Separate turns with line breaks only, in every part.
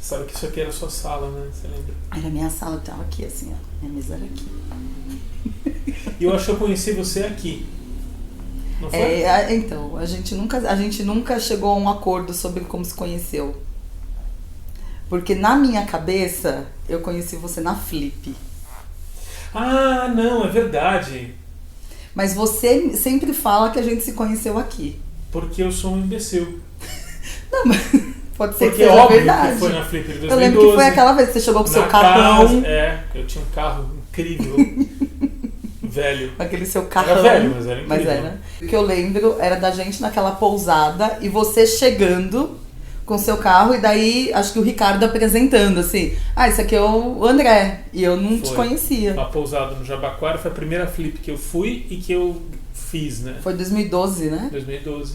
Sabe que isso aqui era a sua sala, né? Você lembra?
Era a minha sala, tava aqui assim, ó. Minha mesa era aqui.
E eu acho que eu conheci você aqui. Não foi?
Então, a gente nunca chegou a um acordo sobre como se conheceu. Porque na minha cabeça, eu conheci você na Flip.
Ah, não, é verdade.
Mas você sempre fala que a gente se conheceu aqui.
Porque eu sou um imbecil.
Não, mas pode ser
Porque
que seja
óbvio
verdade.
que foi na Flip de 2012.
Eu lembro que foi aquela vez que você chegou com o seu carrão.
Eu tinha um carro incrível. Velho.
Aquele seu carrão.
Era velho, mas era incrível.
Mas era. O que eu lembro era da gente naquela pousada e você chegando com seu carro e daí acho que o Ricardo apresentando assim. Ah, esse aqui é o André. E eu não te conhecia.
A pousada no Jabaquara foi a primeira Flip que eu fui e que eu fiz, né?
Foi 2012, né?
2012.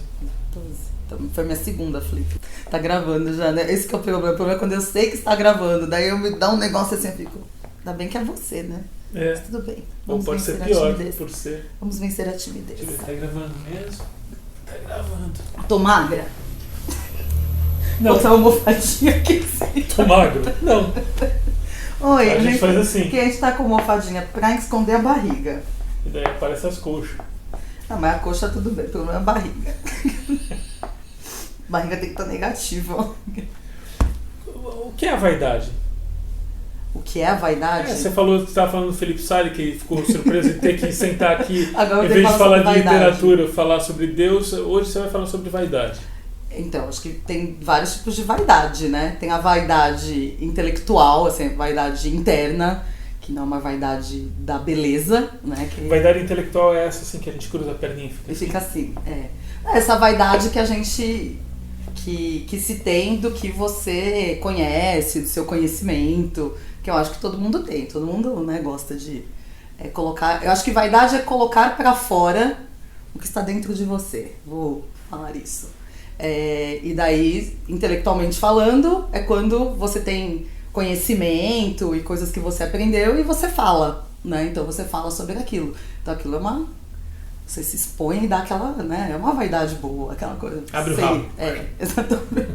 Então, foi minha segunda Flip. Tá gravando já, né? Esse que é o problema. O problema é quando eu sei que está gravando. Daí eu me dá um negócio assim, eu fico... Ainda bem que é você, né?
É.
Mas tudo bem.
Ou
Vamos
pode ser
vencer
pior
a timidez.
por ser.
Vamos vencer a timidez.
Deixa eu ver, tá gravando mesmo? Tá gravando.
Tô magra?
Não.
Botar uma almofadinha aqui assim.
Tô magro? Não.
Oi,
A gente faz assim.
Que a gente tá com almofadinha pra esconder a barriga.
E daí aparece as coxas.
Ah, mas a coxa tudo bem, pelo menos a barriga. Barriga tem que estar negativa, ó.
O que é a vaidade?
O que é a vaidade?
Você estava falando do Felipe Sali, que ficou surpreso de ter que sentar aqui,
Agora
em vez de falar de
vaidade.
literatura, falar sobre Deus, hoje você vai falar sobre vaidade.
Então, acho que tem vários tipos de vaidade, né? Tem a vaidade intelectual, assim, a vaidade interna, que não é uma vaidade da beleza, né? Que...
Vaidade intelectual é essa, assim, que a gente cruza a perninha e fica
assim. Essa vaidade que a gente... Que se tem do que você conhece, do seu conhecimento, que eu acho que todo mundo tem, todo mundo, né, gosta de colocar... Eu acho que vaidade é colocar pra fora o que está dentro de você, vou falar isso. E daí, intelectualmente falando, é quando você tem conhecimento e coisas que você aprendeu e você fala, né? Então você fala sobre aquilo. Então aquilo é uma... Você se expõe e dá aquela, né? É uma vaidade boa, aquela coisa.
Abre o rabo.
Exatamente.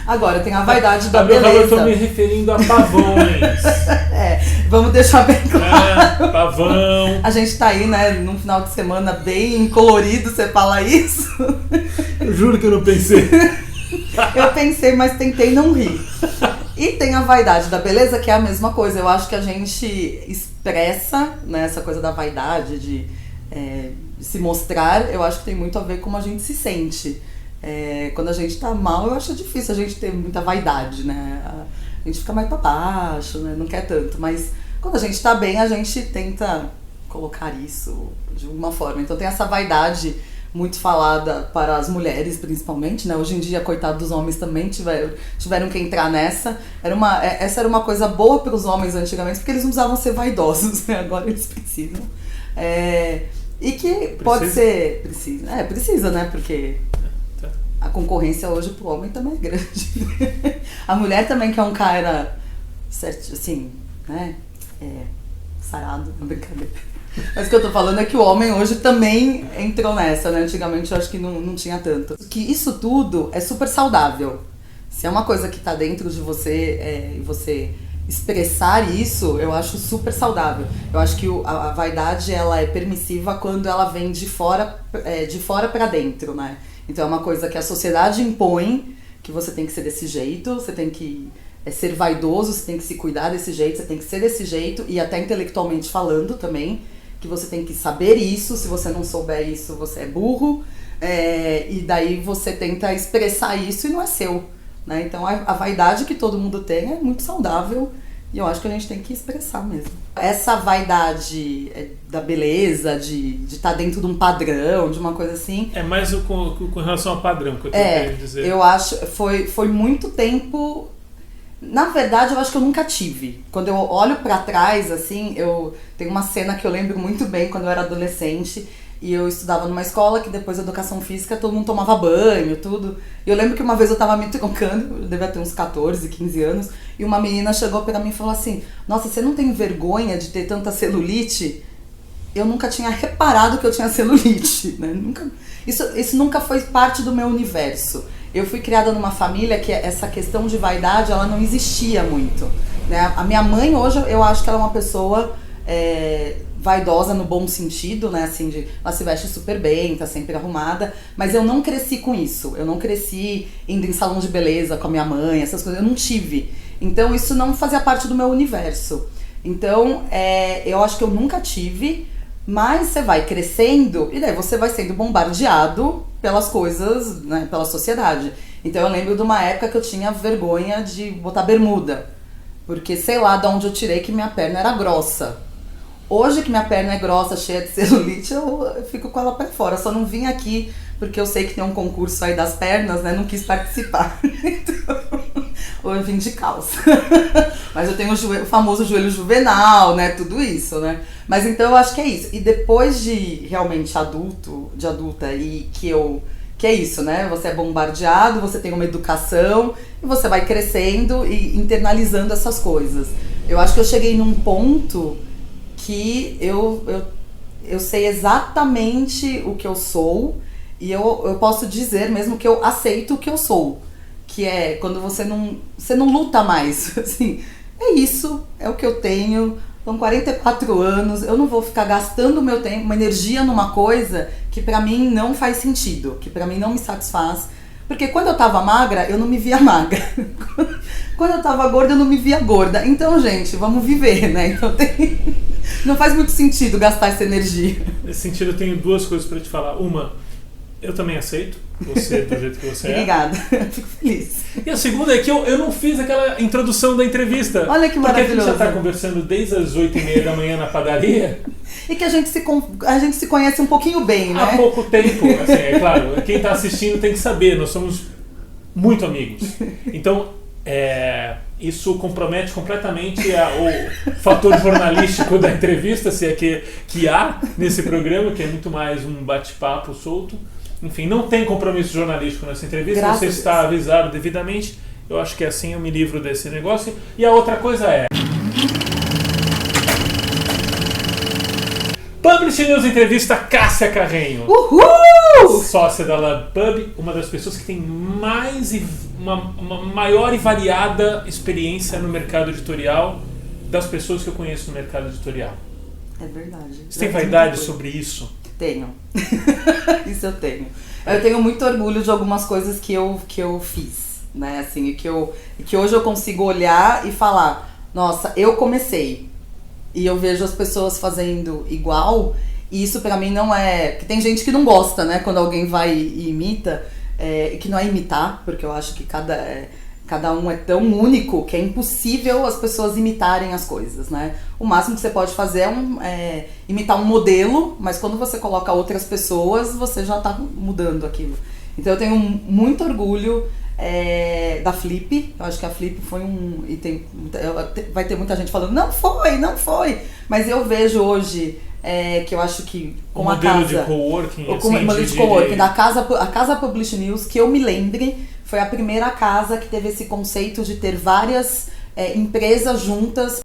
Agora, tem a vaidade da
beleza.
beleza.
Eu tô me referindo a pavões.
Vamos deixar bem claro.
Pavão.
A gente tá aí, né, num final de semana bem colorido, você fala isso.
Eu juro que eu não pensei.
Eu pensei, mas tentei não rir. E tem a vaidade da beleza, que é a mesma coisa. Eu acho que a gente expressa, né, essa coisa da vaidade, de se mostrar, eu acho que tem muito a ver com como a gente se sente. Quando a gente tá mal, eu acho difícil a gente ter muita vaidade, né? A gente fica mais pra baixo, né? Não quer tanto. Mas quando a gente tá bem, a gente tenta colocar isso de alguma forma. Então tem essa vaidade muito falada para as mulheres, principalmente, né? Hoje em dia, coitado dos homens também tiveram que entrar nessa. Essa era uma coisa boa para os homens antigamente, porque eles não precisavam ser vaidosos, né? Agora eles precisam. E que pode ser... Precisa, né? Porque a concorrência hoje pro homem também é grande. A mulher também, que é um cara, certo, assim, né? Sarado, brincadeira. Mas o que eu tô falando é que o homem hoje também entrou nessa, né? Antigamente eu acho que não tinha tanto. Que isso tudo é super saudável. Se é uma coisa que tá dentro de você e você expressar isso, eu acho super saudável. Eu acho que a vaidade, ela é permissiva quando ela vem de fora pra dentro, né? Então é uma coisa que a sociedade impõe, que você tem que ser desse jeito, você tem que ser vaidoso, você tem que se cuidar desse jeito, você tem que ser desse jeito, e até intelectualmente falando também, que você tem que saber isso, se você não souber isso, você é burro, e daí você tenta expressar isso e não é seu, né? Então a vaidade que todo mundo tem é muito saudável, e eu acho que a gente tem que expressar mesmo. Essa vaidade da beleza, de estar dentro de um padrão, de uma coisa assim... É mais
com relação ao padrão que eu tô querendo dizer.
Eu acho, foi muito tempo... Na verdade, eu acho que eu nunca tive. Quando eu olho pra trás, assim, tem uma cena que eu lembro muito bem quando eu era adolescente e eu estudava numa escola que depois da educação física todo mundo tomava banho, tudo. E eu lembro que uma vez eu tava me trocando, eu devia ter uns 14, 15 anos, e uma menina chegou pra mim e falou assim: nossa, você não tem vergonha de ter tanta celulite? Eu nunca tinha reparado que eu tinha celulite, né? Isso nunca foi parte do meu universo. eu fui criada numa família que essa questão de vaidade, ela não existia muito, né? A minha mãe hoje, eu acho que ela é uma pessoa vaidosa no bom sentido, né? Assim, ela se veste super bem, tá sempre arrumada, mas eu não cresci com isso. Eu não cresci indo em salão de beleza com a minha mãe, essas coisas, eu não tive. Então isso não fazia parte do meu universo. Então, eu acho que eu nunca tive, mas você vai crescendo e daí você vai sendo bombardeado pelas coisas, né, pela sociedade. Então eu lembro de uma época que eu tinha vergonha de botar bermuda, porque sei lá de onde eu tirei que minha perna era grossa. Hoje que minha perna é grossa, cheia de celulite, eu fico com ela pra fora. Só não vim aqui porque eu sei que tem um concurso aí das pernas, né? Não quis participar. Então, ou eu vim de calça. Mas eu tenho o famoso joelho juvenal, né? Tudo isso, né? Mas então eu acho que é isso. E depois de realmente adulta, e que é isso, né? Você é bombardeado, você tem uma educação e você vai crescendo e internalizando essas coisas. Eu acho que eu cheguei num ponto que eu sei exatamente o que eu sou e eu posso dizer mesmo que eu aceito o que eu sou, que é quando você não luta mais, assim, é isso, é o que eu tenho, são 44 anos, eu não vou ficar gastando meu tempo, uma energia numa coisa que pra mim não faz sentido, que pra mim não me satisfaz, porque quando eu tava magra, eu não me via magra. Quando eu tava gorda, eu não me via gorda. Então, gente, vamos viver, né? Então não faz muito sentido gastar essa energia.
Nesse sentido, eu tenho duas coisas pra te falar. Uma, eu também aceito você do jeito que você é.
Obrigada, fico feliz.
E a segunda é que eu não fiz aquela introdução da entrevista.
Olha que maravilhoso.
Porque a gente já tá conversando desde as 8h30 da manhã na padaria.
E que a gente se conhece um pouquinho bem, né?
Há pouco tempo, assim, é claro. Quem tá assistindo tem que saber, nós somos muito amigos. Então, isso compromete completamente o fator jornalístico da entrevista, se é que há nesse programa, que é muito mais um bate-papo solto. Enfim, não tem compromisso jornalístico nessa entrevista,
Graças
você está avisado devidamente. Eu acho que assim eu me livro desse negócio. E a outra coisa é... Publish News entrevista Cássia Carreño.
Uhul!
Sócia da Lab Pub, uma das pessoas que tem uma maior e variada experiência no mercado editorial das pessoas que eu conheço no mercado editorial.
É verdade.
Você tem vaidade sobre isso?
Tenho. Isso eu tenho. Eu tenho muito orgulho de algumas coisas que eu fiz, né? Assim, que hoje eu consigo olhar e falar, nossa, eu comecei. E eu vejo as pessoas fazendo igual, e isso pra mim não é... Porque tem gente que não gosta, né? Quando alguém vai e imita, que não é imitar, porque eu acho que cada um é tão único que é impossível as pessoas imitarem as coisas, né? O máximo que você pode fazer é imitar um modelo, mas quando você coloca outras pessoas, você já tá mudando aquilo. Então eu tenho muito orgulho da Flip. Eu acho que a Flip foi vai ter muita gente falando, não foi. Mas eu vejo hoje que eu acho que com a casa...
modelo de coworking,
o modelo de coworking, a casa Publish News, que eu me lembre, foi a primeira casa que teve esse conceito de ter várias empresas juntas.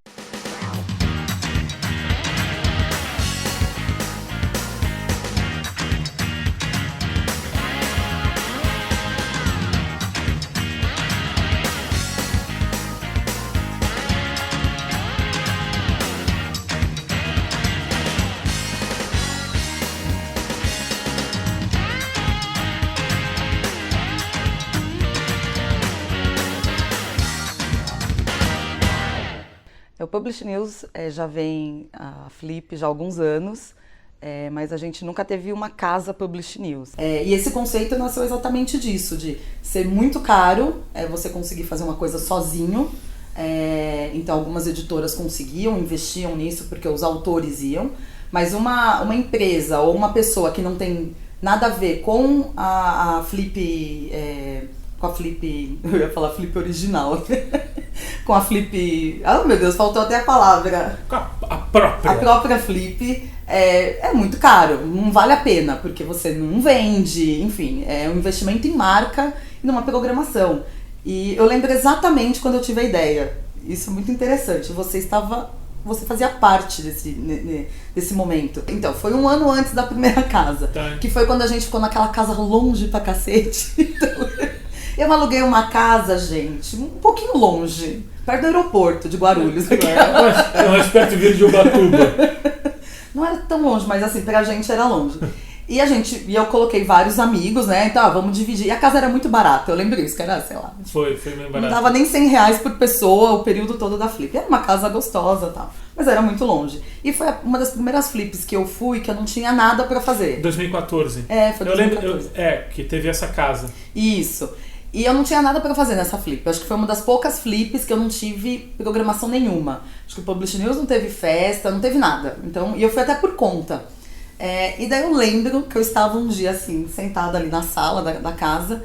O Publish News já vem a Flip já há alguns anos, mas a gente nunca teve uma casa Publish News. E esse conceito nasceu exatamente disso, de ser muito caro você conseguir fazer uma coisa sozinho. Então algumas editoras conseguiam, investiam nisso porque os autores iam, mas uma empresa ou uma pessoa que não tem nada a ver com a Flip... com a Flip, eu ia falar Flip original, com a Flip, meu Deus, faltou até a palavra.
A própria.
A própria Flip é muito caro, não vale a pena, porque você não vende, enfim, é um investimento em marca e numa programação. E eu lembro exatamente quando eu tive a ideia, isso é muito interessante, você fazia parte desse momento. Então, foi um ano antes da primeira casa, que foi quando a gente ficou naquela casa longe pra cacete, então... Eu aluguei uma casa, gente, um pouquinho longe, perto do aeroporto de Guarulhos.
É mais perto de vir de Ubatuba.
Não era tão longe, mas assim, pra gente era longe. E eu coloquei vários amigos, né? Então, vamos dividir. E a casa era muito barata, eu lembro isso, que era, sei lá.
Foi meio barato.
Não dava nem R$100 por pessoa o período todo da flip. Era uma casa gostosa e tal, mas era muito longe. E foi uma das primeiras flips que eu fui, que eu não tinha nada pra fazer.
2014.
Foi 2014.
Eu lembro, que teve essa casa.
Isso. E eu não tinha nada pra fazer nessa flip. Eu acho que foi uma das poucas flips que eu não tive programação nenhuma. Acho que o Publish News não teve festa, não teve nada. Então, e eu fui até por conta. E daí eu lembro que eu estava um dia assim, sentada ali na sala da casa,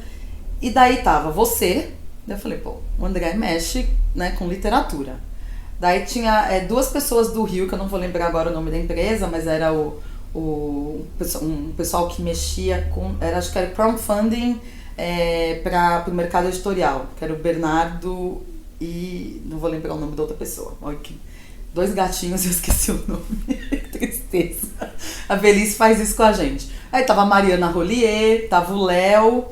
e daí tava você, daí eu falei, pô, o André mexe, né, com literatura. Daí tinha duas pessoas do Rio, que eu não vou lembrar agora o nome da empresa, mas era um pessoal que mexia com, acho que era crowdfunding para o mercado editorial, que era o Bernardo e não vou lembrar o nome da outra pessoa. Olha que 2 gatinhos e eu esqueci o nome. Tristeza. A velhice faz isso com a gente. Aí tava a Mariana Rollier, tava o Léo,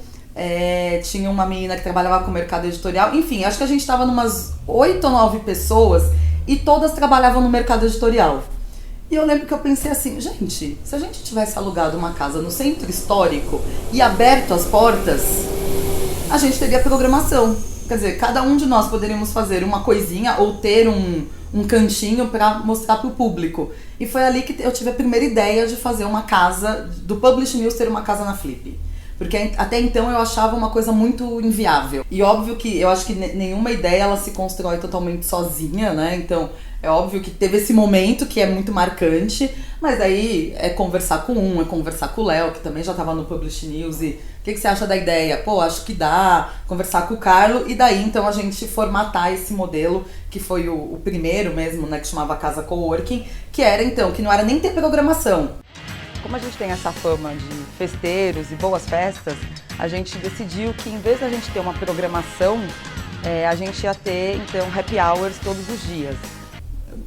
tinha uma menina que trabalhava com o mercado editorial. Enfim, acho que a gente tava numas 8 ou 9 pessoas e todas trabalhavam no mercado editorial. E eu lembro que eu pensei assim, gente, se a gente tivesse alugado uma casa no centro histórico e aberto as portas, a gente teria programação. Quer dizer, cada um de nós poderíamos fazer uma coisinha ou ter um cantinho para mostrar para o público. E foi ali que eu tive a primeira ideia de fazer uma casa, do Publish News ter uma casa na Flip. Porque até então eu achava uma coisa muito inviável. E óbvio que eu acho que nenhuma ideia ela se constrói totalmente sozinha, né? Então é óbvio que teve esse momento que é muito marcante, mas aí é conversar com é conversar com o Léo, que também já estava no Publish News, e o que você acha da ideia? Pô, acho que dá, conversar com o Carlo, e daí então a gente formatar esse modelo, que foi o primeiro mesmo, né, que chamava Casa Coworking, que era então, que não era nem ter programação. Como a gente tem essa fama de festeiros e boas festas, a gente decidiu que em vez da gente ter uma programação, a gente ia ter então happy hours todos os dias.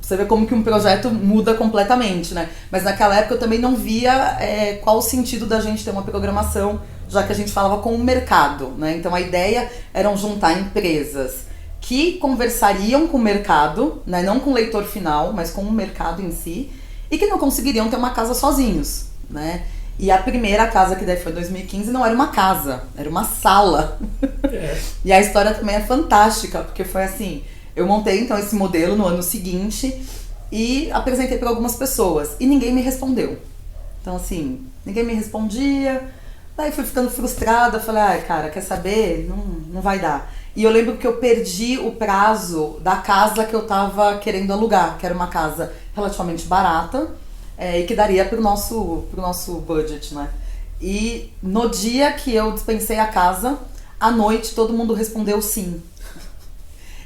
Você vê como que um projeto muda completamente, né? Mas naquela época eu também não via qual o sentido da gente ter uma programação, já que a gente falava com o mercado, né? Então a ideia era juntar empresas que conversariam com o mercado, né? Não com o leitor final, mas com o mercado em si, e que não conseguiriam ter uma casa sozinhos, né? E a primeira casa, que daí foi em 2015, não era uma casa, era uma sala. E a história também é fantástica, porque foi assim, eu montei então esse modelo no ano seguinte e apresentei para algumas pessoas e ninguém me respondeu. Então assim, ninguém me respondia, daí fui ficando frustrada, falei, ai cara, quer saber? Não vai dar. E eu lembro que eu perdi o prazo da casa que eu tava querendo alugar, que era uma casa relativamente barata, e que daria pro nosso budget, né? E no dia que eu dispensei a casa, à noite todo mundo respondeu sim.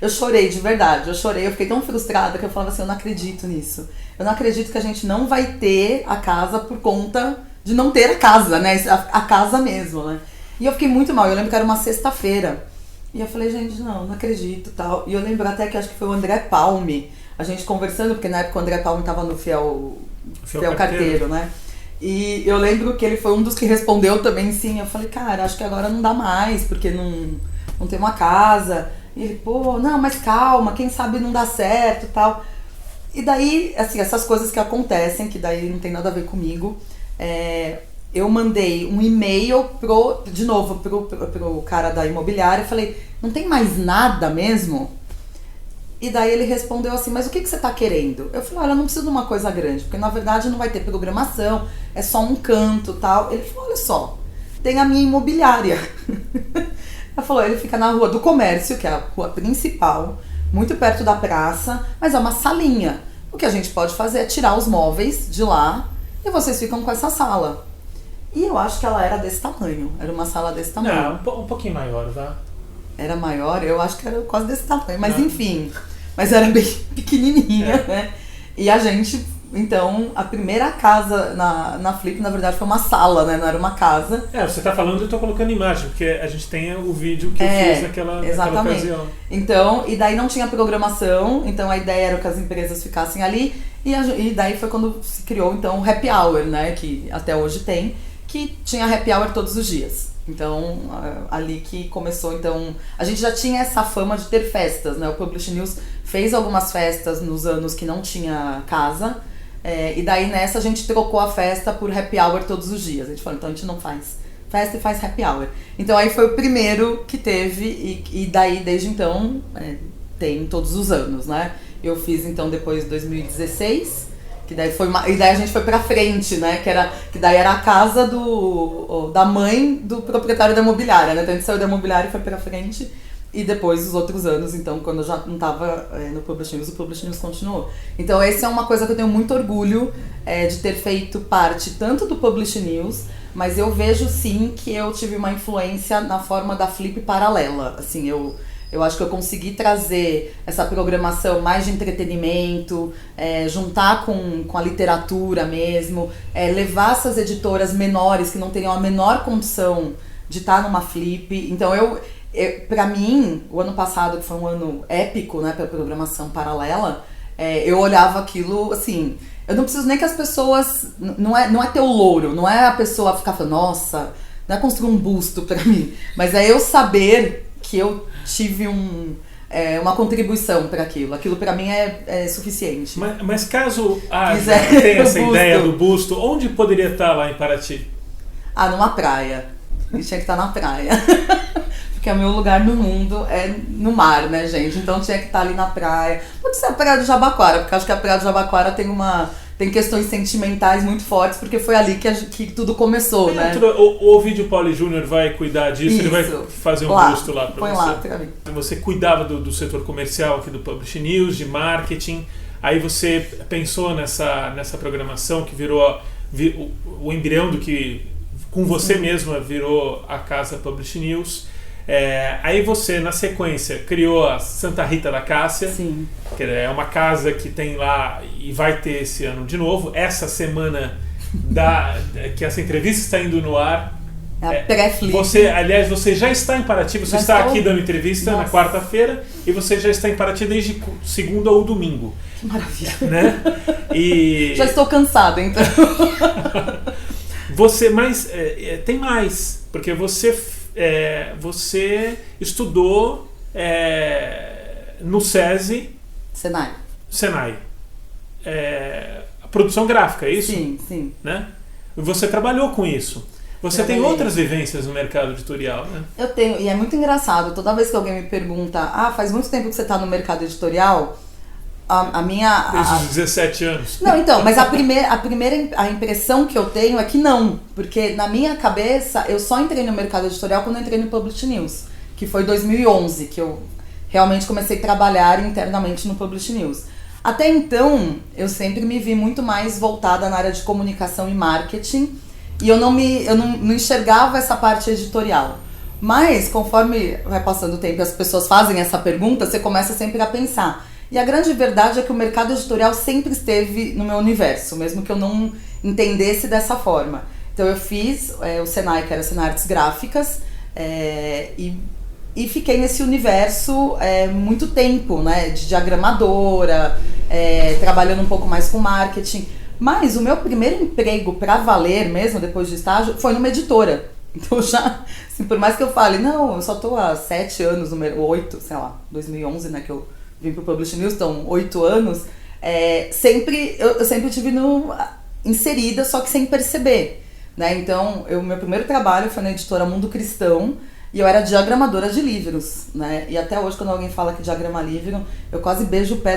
Eu chorei, de verdade, eu fiquei tão frustrada que eu falava assim, eu não acredito nisso. Eu não acredito que a gente não vai ter a casa por conta de não ter a casa, né? A casa mesmo, né? E eu fiquei muito mal, eu lembro que era uma sexta-feira. E eu falei, gente, não acredito e tal. E eu lembro até que acho que foi o André Palme, a gente conversando, porque na época o André Palme tava no Fiel Carteiro, né? E eu lembro que ele foi um dos que respondeu também sim. Eu falei, cara, acho que agora não dá mais, porque não tem uma casa. E ele, pô, não, mas calma, quem sabe não dá certo e tal. E daí, assim, essas coisas que acontecem, que daí não tem nada a ver comigo, eu mandei um e-mail pro cara da imobiliária e falei, não tem mais nada mesmo? E daí ele respondeu assim, mas o que você tá querendo? Eu falei, olha, eu não preciso de uma coisa grande, porque na verdade não vai ter programação, é só um canto e tal. Ele falou, olha só, tem a minha imobiliária. Ela falou, ele fica na Rua do Comércio, que é a rua principal, muito perto da praça, mas é uma salinha. O que a gente pode fazer é tirar os móveis de lá e vocês ficam com essa sala. E eu acho que ela era desse tamanho, era uma sala desse tamanho.
Não, um pouquinho maior, tá?
Era maior, eu acho que era quase desse tamanho, mas enfim, mas era bem pequenininha, né? E a gente, então, a primeira casa na Flip, na verdade, foi uma sala, né? Não era uma casa.
Você tá falando e eu tô colocando imagem, porque a gente tem o vídeo que eu fiz naquela ocasião.
Então, e daí não tinha programação, então a ideia era que as empresas ficassem ali, e daí foi quando se criou, então, o Happy Hour, né? Que até hoje tem, que tinha Happy Hour todos os dias. Então, ali que começou, então... A gente já tinha essa fama de ter festas, né? O Publish News fez algumas festas nos anos que não tinha casa, e daí nessa a gente trocou a festa por happy hour todos os dias. A gente falou, então a gente não faz festa e faz happy hour. Então aí foi o primeiro que teve, e daí desde então tem todos os anos, né? Eu fiz então depois de 2016... Que daí e daí a gente foi pra frente, né? Que daí era a casa da mãe do proprietário da imobiliária, né? Então a gente saiu da imobiliária e foi pra frente. E depois, os outros anos, então, quando eu já não tava no Publish News, o Publish News continuou. Então essa é uma coisa que eu tenho muito orgulho de ter feito parte tanto do Publish News, mas eu vejo sim que eu tive uma influência na forma da Flip paralela. Assim, eu acho que eu consegui trazer essa programação mais de entretenimento, juntar com a literatura mesmo, levar essas editoras menores que não teriam a menor condição de estar numa Flip. Então, pra mim, o ano passado, que foi um ano épico, né, pra programação paralela, eu olhava aquilo, assim... Eu não preciso nem que as pessoas... Não é ter o louro, não é a pessoa ficar falando, nossa, não é construir um busto pra mim, mas é eu saber que eu tive uma contribuição para aquilo. Aquilo para mim é suficiente.
Mas caso tenha essa ideia do busto, onde poderia estar lá em Paraty?
Numa praia. E tinha que estar na praia. Porque o meu lugar no mundo é no mar, né, gente? Então tinha que estar ali na praia. Pode ser a Praia do Jabaquara, porque acho que a Praia do Jabaquara tem questões sentimentais muito fortes, porque foi ali que tudo começou, né?
O Ovidio Poli Júnior vai cuidar disso, ele vai fazer um busto lá pra
põe
você.
Lá pra mim.
Você cuidava do setor comercial aqui do Publish News, de marketing, aí você pensou nessa programação que virou o embrião do que com você mesma virou a casa Publish News. Aí você, na sequência, criou a Santa Rita da Cássia.
Sim.
Que é uma casa que tem lá e vai ter esse ano de novo. Essa semana que essa entrevista está indo no ar.
Pré-flip.
Aliás, você já está em Paraty, você está aqui dando entrevista na quarta-feira e você já está em Paraty desde segunda ou domingo.
Que maravilha.
Né?
Já estou cansada, então.
Mas tem mais, porque você estudou no SESI. Senai. A produção gráfica, é isso?
Sim.
Né? Você trabalhou com isso. Você tem outras vivências no mercado editorial, né?
Eu tenho, e é muito engraçado. Toda vez que alguém me pergunta, faz muito tempo que você está no mercado editorial,
Desde os 17 anos.
Não, então, mas a impressão que eu tenho é que não. Porque na minha cabeça, eu só entrei no mercado editorial quando eu entrei no Publish News. Que foi 2011, que eu realmente comecei a trabalhar internamente no Publish News. Até então, eu sempre me vi muito mais voltada na área de comunicação e marketing. E eu não enxergava essa parte editorial. Mas, conforme vai passando o tempo e as pessoas fazem essa pergunta, você começa sempre a pensar. E a grande verdade é que o mercado editorial sempre esteve no meu universo, mesmo que eu não entendesse dessa forma. Então eu fiz o Senai, que era Senai Artes Gráficas, e fiquei nesse universo muito tempo, né, de diagramadora, trabalhando um pouco mais com marketing. Mas o meu primeiro emprego pra valer mesmo, depois de estágio, foi numa editora. Então já, assim, por mais que eu fale, não, eu só tô há 7 anos, 8, sei lá, 2011, né, que eu vim pro Publish News, então 8 anos, eu sempre estive inserida, só que sem perceber, né? Então, meu primeiro trabalho foi na editora Mundo Cristão, e eu era diagramadora de livros, né? E até hoje, quando alguém fala que diagrama livro, eu quase beijo o pé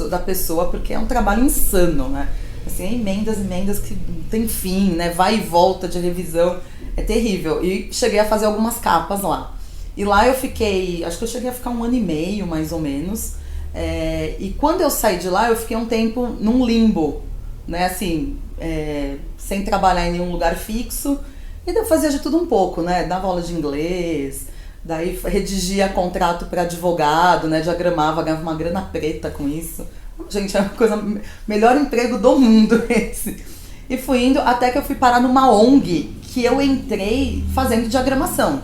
da pessoa, porque é um trabalho insano, né? Assim, emendas que não tem fim, né? Vai e volta de revisão, é terrível. E cheguei a fazer algumas capas lá. E lá eu fiquei, acho que eu cheguei a ficar 1 ano e meio, mais ou menos. E quando eu saí de lá, eu fiquei um tempo num limbo, né, assim, sem trabalhar em nenhum lugar fixo, e daí eu fazia de tudo um pouco, né, dava aula de inglês, daí redigia contrato para advogado, né, diagramava, ganhava uma grana preta com isso. Gente, é uma coisa, melhor emprego do mundo esse. E fui indo até que eu fui parar numa ONG que eu entrei fazendo diagramação.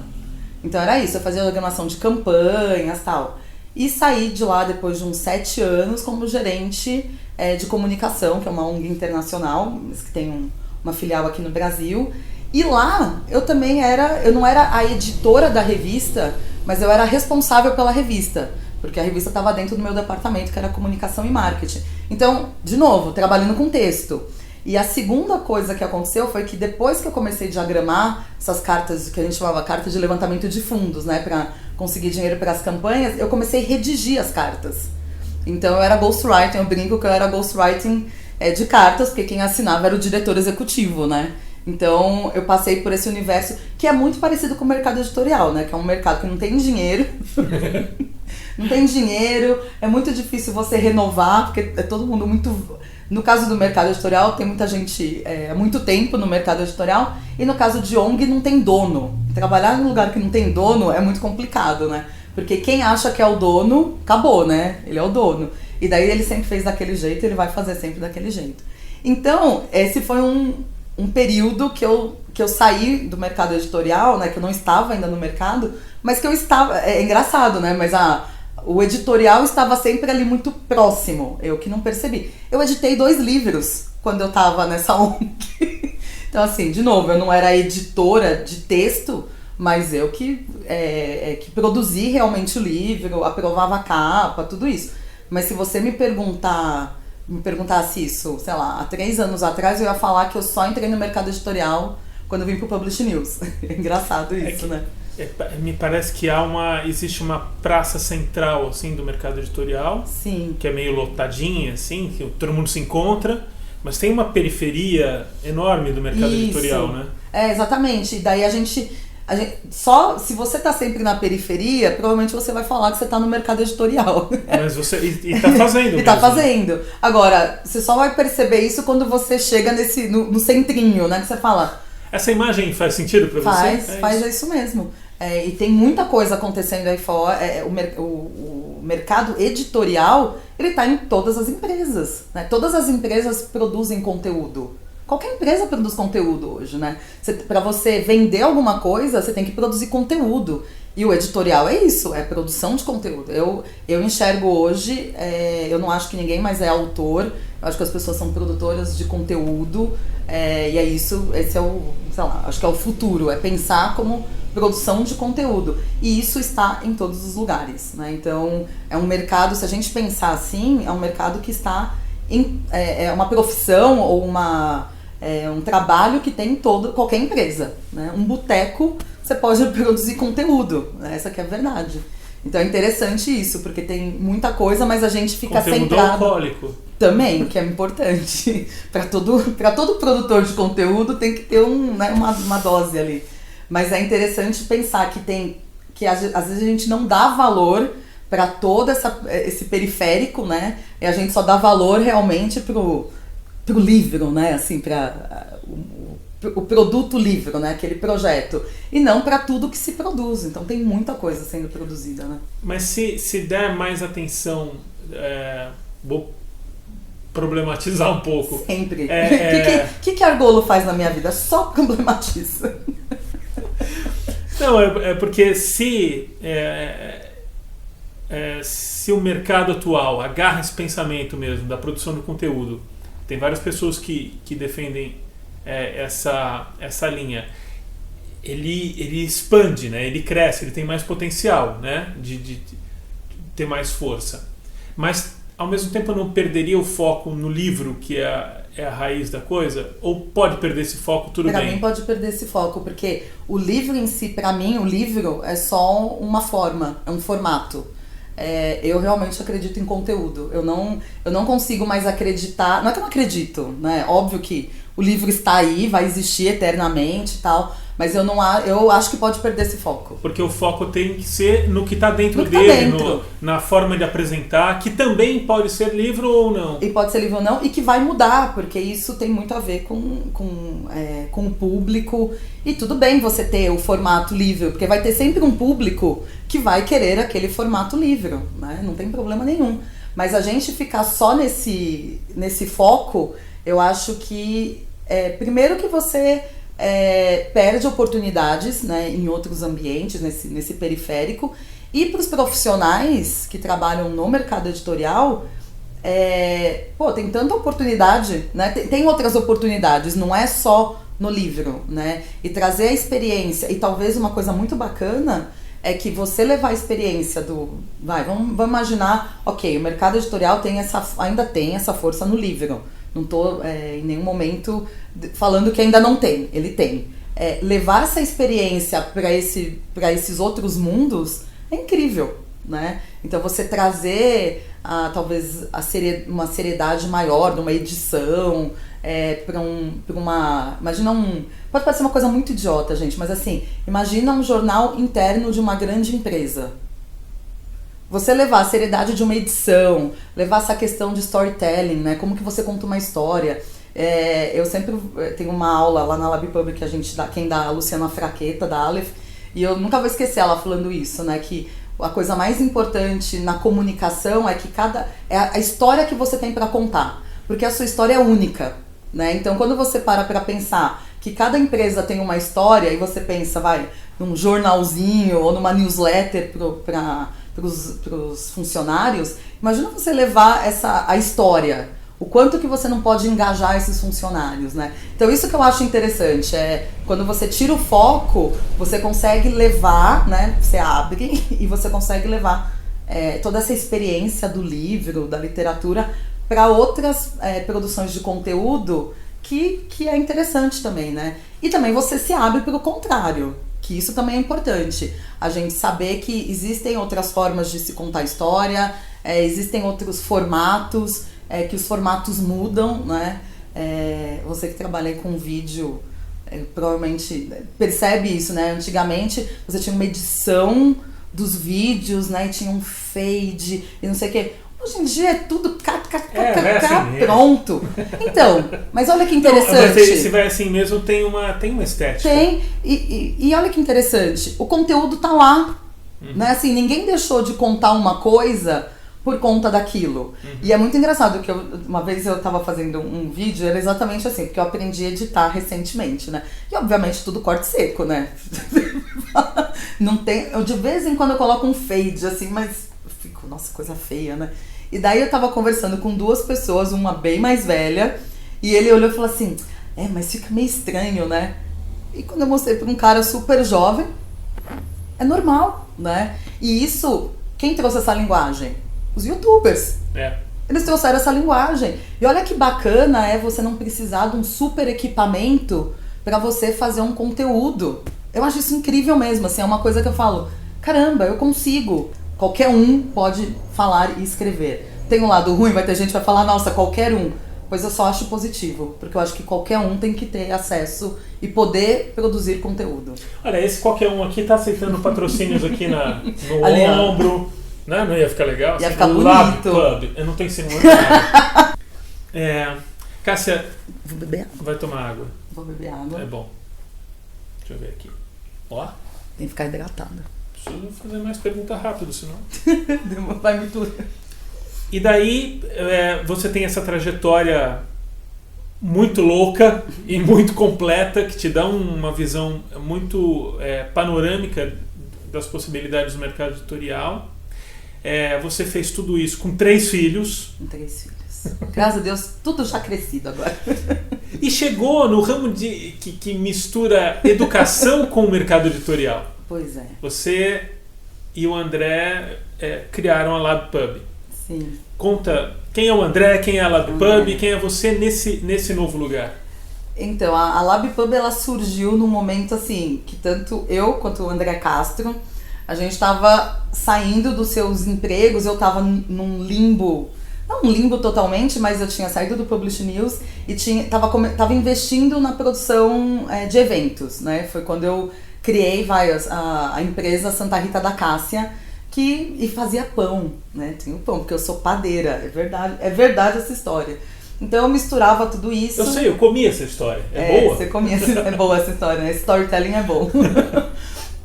Então era isso, eu fazia diagramação de campanhas e tal. E saí de lá depois de uns 7 anos como gerente de comunicação, que é uma ONG internacional, que tem uma filial aqui no Brasil. E lá eu não era a editora da revista, mas eu era responsável pela revista, porque a revista estava dentro do meu departamento, que era comunicação e marketing. Então, de novo, trabalhando com texto. E a segunda coisa que aconteceu foi que depois que eu comecei a diagramar essas cartas, que a gente chamava carta de levantamento de fundos, né, para conseguir dinheiro para as campanhas, eu comecei a redigir as cartas. Então eu era ghostwriting, eu brinco que eu era ghostwriting de cartas, porque quem assinava era o diretor executivo, né? Então eu passei por esse universo que é muito parecido com o mercado editorial, né? Que é um mercado que não tem dinheiro, não tem dinheiro, é muito difícil você renovar, porque é todo mundo muito... No caso do mercado editorial, tem muita gente há muito tempo no mercado editorial, e no caso de ONG não tem dono. Trabalhar num lugar que não tem dono é muito complicado, né? Porque quem acha que é o dono, acabou, né? Ele é o dono. E daí ele sempre fez daquele jeito, ele vai fazer sempre daquele jeito. Então, esse foi um período que eu saí do mercado editorial, né? Que eu não estava ainda no mercado, mas que eu estava... É engraçado, né? Mas o editorial estava sempre ali muito próximo, eu que não percebi. Eu editei 2 livros quando eu estava nessa ONG. Então, assim, de novo, eu não era editora de texto, mas eu que produzi realmente o livro, aprovava a capa, tudo isso. Mas se você me perguntasse isso, sei lá, há 3 anos atrás, eu ia falar que eu só entrei no mercado editorial quando eu vim pro Publish News. É engraçado isso, né?
Me parece que existe uma praça central assim do mercado editorial.
Sim.
Que é meio lotadinha, assim, que todo mundo se encontra, mas tem uma periferia enorme do mercado editorial, né?
Exatamente. E daí a gente só se você tá sempre na periferia, provavelmente você vai falar que você tá no mercado editorial.
Mas você e tá fazendo.
E tá fazendo. Agora, você só vai perceber isso quando você chega no centrinho, né? Que você fala.
Essa imagem faz sentido pra você?
Faz isso mesmo. E tem muita coisa acontecendo aí fora. O mercado editorial, ele tá em todas as empresas, né? Todas as empresas produzem conteúdo. Qualquer empresa produz conteúdo hoje, né? Para você vender alguma coisa, você tem que produzir conteúdo. E o editorial é isso, é produção de conteúdo. Eu enxergo hoje, eu não acho que ninguém mais é autor, eu acho que as pessoas são produtoras de conteúdo, e é isso, esse é sei lá, acho que é o futuro, é pensar como produção de conteúdo. E isso está em todos os lugares, né? Então, é um mercado, se a gente pensar assim, é um mercado que está é uma profissão ou um trabalho que tem em qualquer empresa, né? Um boteco, você pode produzir conteúdo, né? Essa que é a verdade. Então é interessante isso, porque tem muita coisa, mas a gente fica
conteúdo
centrado...
alcoólico.
Também, que é importante. Para todo produtor de conteúdo tem que ter uma dose ali. Mas é interessante pensar que às vezes a gente não dá valor para todo esse periférico, né? E a gente só dá valor realmente pro livro, né? Assim, para o produto livro, né? Aquele projeto. E não para tudo que se produz. Então tem muita coisa sendo produzida, né?
Mas se der mais atenção, vou problematizar um pouco.
Sempre. O que Argolo faz na minha vida? Só problematiza.
Não, é porque se o mercado atual agarra esse pensamento mesmo da produção de conteúdo, tem várias pessoas que defendem essa linha, ele expande, né? Ele cresce, ele tem mais potencial, né? de ter mais força. Mas, ao mesmo tempo, não perderia o foco no livro, que é a raiz da coisa? Ou pode perder esse foco, tudo bem?
Pra mim pode perder esse foco, porque o livro em si, pra mim, o livro é só uma forma, é um formato. Eu realmente acredito em conteúdo. Eu não consigo mais acreditar... Não é que eu não acredito, né? Óbvio que o livro está aí, vai existir eternamente e tal, mas eu acho que pode perder esse foco.
Porque o foco tem que ser no que está dentro dele, na forma de apresentar, que também pode ser livro ou não.
E pode ser livro ou não, e que vai mudar, porque isso tem muito a ver com o público. E tudo bem você ter o formato livro, porque vai ter sempre um público que vai querer aquele formato livro, né? Não tem problema nenhum. Mas a gente ficar só nesse foco, eu acho que primeiro que você perde oportunidades, né, em outros ambientes, nesse periférico, e para os profissionais que trabalham no mercado editorial, tem tanta oportunidade, né? Tem outras oportunidades, não é só no livro, né? E trazer a experiência. E talvez uma coisa muito bacana é que você levar a experiência do... vamos imaginar, ok, o mercado editorial ainda tem essa força no livro. Não estou em nenhum momento falando que ainda não tem, ele tem. Levar essa experiência para esses outros mundos é incrível, né? Então você trazer talvez uma seriedade maior numa edição, imagina pode parecer uma coisa muito idiota, gente, mas assim, imagina um jornal interno de uma grande empresa. Você levar a seriedade de uma edição, levar essa questão de storytelling, né? Como que você conta uma história. Eu sempre tenho uma aula lá na LabPub que a gente dá, quem dá a Luciana Fraqueta, da Aleph, e eu nunca vou esquecer ela falando isso, né? Que a coisa mais importante na comunicação é a história que você tem para contar, porque a sua história é única, né? Então, quando você para pensar que cada empresa tem uma história e você pensa, num jornalzinho ou numa newsletter para os funcionários, imagina você levar a história, o quanto que você não pode engajar esses funcionários, né? Então isso que eu acho interessante, quando você tira o foco, você consegue levar, né? Você abre e você consegue levar toda essa experiência do livro, da literatura, para outras produções de conteúdo que é interessante também, né? E também você se abre para o contrário, que isso também é importante. A gente saber que existem outras formas de se contar história, existem outros formatos, que os formatos mudam, né? Você que trabalha com vídeo provavelmente percebe isso, né? Antigamente você tinha uma edição dos vídeos, né? E tinha um fade e não sei o que. Hoje em dia é tudo pronto. Então, mas olha que interessante. Não,
mas se vai assim mesmo, tem uma estética.
Tem, e olha que interessante, o conteúdo tá lá, né? Assim, ninguém deixou de contar uma coisa por conta daquilo. E é muito engraçado que uma vez eu tava fazendo um vídeo, era exatamente assim, porque eu aprendi a editar recentemente, né? E obviamente tudo corte seco, né? Não tem, de vez em quando eu coloco um fade, assim, mas fico, nossa, coisa feia, né? E daí eu tava conversando com duas pessoas, uma bem mais velha, e ele olhou e falou assim, mas fica meio estranho, né? E quando eu mostrei pra um cara super jovem, é normal, né? E isso, quem trouxe essa linguagem? Os youtubers. Eles trouxeram essa linguagem. E olha que bacana você não precisar de um super equipamento para você fazer um conteúdo. Eu acho isso incrível mesmo, assim, é uma coisa que eu falo, caramba, eu consigo. Qualquer um pode falar e escrever. Tem um lado ruim, vai ter gente que vai falar, nossa, qualquer um. Pois eu só acho positivo, porque eu acho que qualquer um tem que ter acesso e poder produzir conteúdo.
Olha, esse qualquer um aqui tá aceitando patrocínios aqui no ombro. Não ia ficar legal?
Ia ficar bonito.
LabPub. Eu não tô ensinando nada. Cássia,
vou beber água.
Vai tomar água.
Vou beber água.
É bom. Deixa eu ver aqui. Ó.
Tem que ficar hidratada.
Preciso fazer mais pergunta rápido, senão...
Vai me tudo.
E daí, você tem essa trajetória muito louca e muito completa, que te dá uma visão muito panorâmica das possibilidades do mercado editorial. Você fez tudo isso com 3 filhos.
Com 3 filhos. Graças a Deus, tudo já crescido agora.
E chegou no ramo que mistura educação com o mercado editorial.
Pois é.
Você e o André criaram a LabPub.
Sim.
Conta quem é o André, quem é a LabPub e quem é você nesse novo lugar.
Então, a LabPub ela surgiu num momento assim, que tanto eu quanto o André Castro, a gente estava saindo dos seus empregos, eu estava num limbo, não um limbo totalmente, mas eu tinha saído do Publish News e tava investindo na produção de eventos, né? Foi quando eu criei a empresa Santa Rita da Cássia, e fazia pão, né? Tinha o pão, porque eu sou padeira, é verdade essa história. Então eu misturava tudo isso.
Eu sei, eu comi essa história, boa?
Você comia, é boa essa história, né? Storytelling é bom.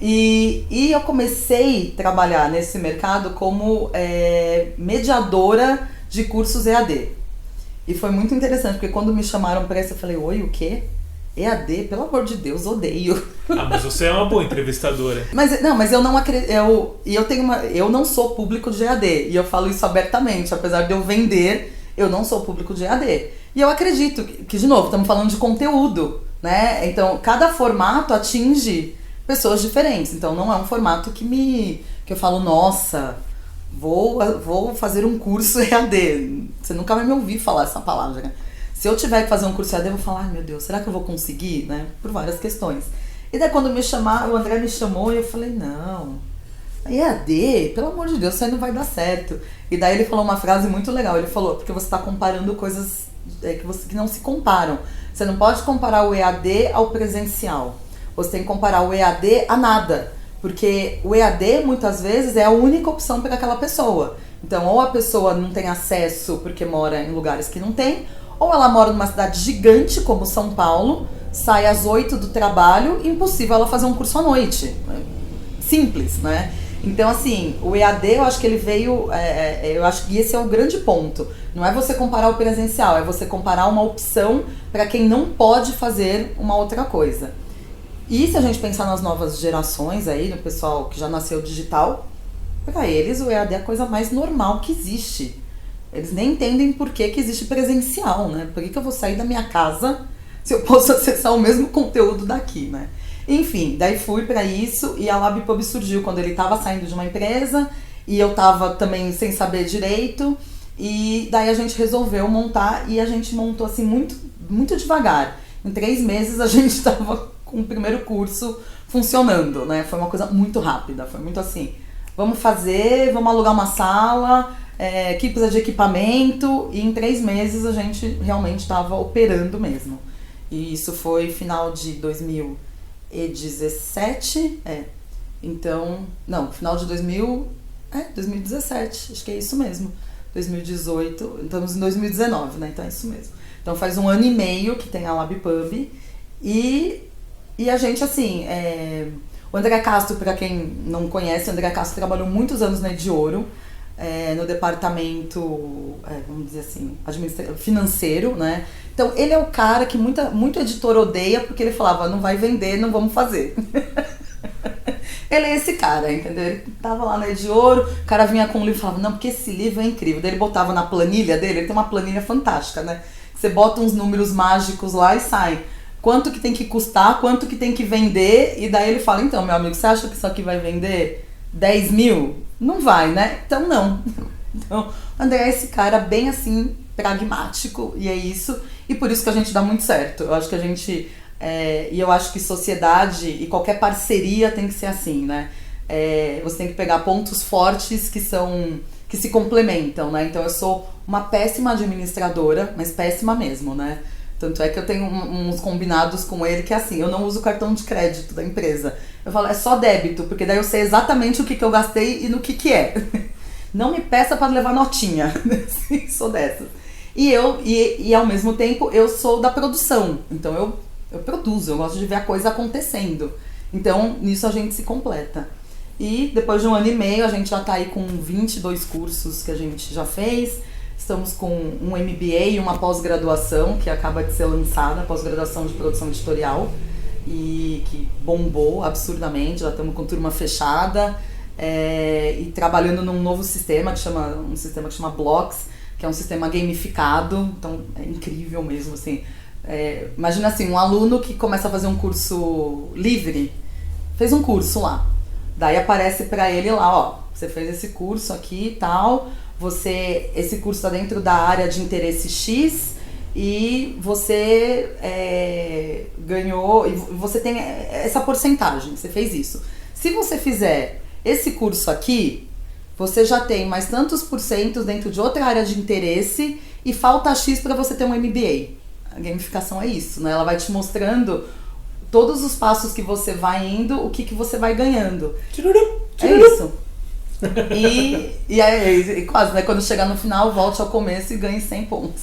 E eu comecei a trabalhar nesse mercado como mediadora de cursos EAD. E foi muito interessante, porque quando me chamaram para isso, eu falei, oi, o quê? EAD, pelo amor de Deus, odeio.
Mas você é uma boa entrevistadora.
Mas eu não acredito. Eu não sou público de EAD. E eu falo isso abertamente, apesar de eu vender, eu não sou público de EAD. E eu acredito que de novo, estamos falando de conteúdo, né? Então, cada formato atinge pessoas diferentes. Então, não é um formato que eu falo, nossa, vou fazer um curso EAD. Você nunca vai me ouvir falar essa palavra, né? Se eu tiver que fazer um curso EAD, eu vou falar, ai meu Deus, será que eu vou conseguir, né? Por várias questões. E daí quando o André me chamou e eu falei, não, EAD, pelo amor de Deus, isso aí não vai dar certo. E daí ele falou uma frase muito legal, ele falou, porque você está comparando coisas que não se comparam. Você não pode comparar o EAD ao presencial. Você tem que comparar o EAD a nada. Porque o EAD, muitas vezes, é a única opção para aquela pessoa. Então, ou a pessoa não tem acesso porque mora em lugares que não tem, ou ela mora numa cidade gigante como São Paulo, sai às 8 do trabalho, impossível ela fazer um curso à noite. Simples, né? Então, assim, o EAD, eu acho que ele veio... eu acho que esse é o grande ponto. Não é você comparar o presencial, é você comparar uma opção para quem não pode fazer uma outra coisa. E se a gente pensar nas novas gerações aí, no pessoal que já nasceu digital, para eles o EAD é a coisa mais normal que existe. Eles nem entendem por que existe presencial, né? Por que eu vou sair da minha casa se eu posso acessar o mesmo conteúdo daqui, né? Enfim, daí fui para isso e a LabPub surgiu quando ele estava saindo de uma empresa e eu estava também sem saber direito. E daí a gente resolveu montar e a gente montou assim muito, muito devagar. Em 3 meses a gente estava com o primeiro curso funcionando, né? Foi uma coisa muito rápida, foi muito assim, vamos fazer, vamos alugar uma sala, que precisa de equipamento, e em 3 meses a gente realmente estava operando mesmo. E isso foi final de 2017, então, não, final de 2017, acho que é isso mesmo, 2018, estamos em 2019, né? Então é isso mesmo. Então faz 1 ano e meio que tem a LabPub e a gente, assim, o André Castro, para quem não conhece, o André Castro trabalhou muitos anos na Ediouro, no departamento, vamos dizer assim, financeiro, né? Então, ele é o cara que muito editor odeia, porque ele falava, não vai vender, não vamos fazer. Ele é esse cara, entendeu? Ele tava lá na Ediouro, o cara vinha com um livro e falava, não, porque esse livro é incrível. Daí ele botava na planilha dele, ele tem uma planilha fantástica, né? Você bota uns números mágicos lá e sai. Quanto que tem que custar, quanto que tem que vender, e daí ele fala, então, meu amigo, você acha que isso aqui vai vender 10 mil? Não vai, né? Então, não. Então, o André é esse cara bem, assim, pragmático, e é isso, e por isso que a gente dá muito certo. Eu acho que a gente, e eu acho que sociedade e qualquer parceria tem que ser assim, né? Você tem que pegar pontos fortes que se complementam, né? Então, eu sou uma péssima administradora, mas péssima mesmo, né? Tanto é que eu tenho uns combinados com ele que é assim, eu não uso cartão de crédito da empresa. Eu falo, é só débito, porque daí eu sei exatamente o que eu gastei e no que é. Não me peça para levar notinha. Sou dessas. E ao mesmo tempo eu sou da produção. Então eu produzo, eu gosto de ver a coisa acontecendo. Então nisso a gente se completa. E depois de 1 ano e meio a gente já tá aí com 22 cursos que a gente já fez. Estamos com um MBA e uma pós-graduação que acaba de ser lançada, pós-graduação de produção editorial, e que bombou absurdamente, já estamos com turma fechada, e trabalhando num novo sistema que chama Blocks, que é um sistema gamificado, então é incrível mesmo, assim. Imagina assim, um aluno que começa a fazer um curso livre, fez um curso lá, daí aparece para ele lá, ó, você fez esse curso aqui e tal, esse curso está dentro da área de interesse X e você ganhou, e você tem essa porcentagem, você fez isso. Se você fizer esse curso aqui, você já tem mais tantos % dentro de outra área de interesse e falta X para você ter um MBA. A gamificação é isso, né? Ela vai te mostrando todos os passos que você vai indo, o que você vai ganhando. É isso. E quase, né? Quando chegar no final, volte ao começo e ganhe 100 pontos.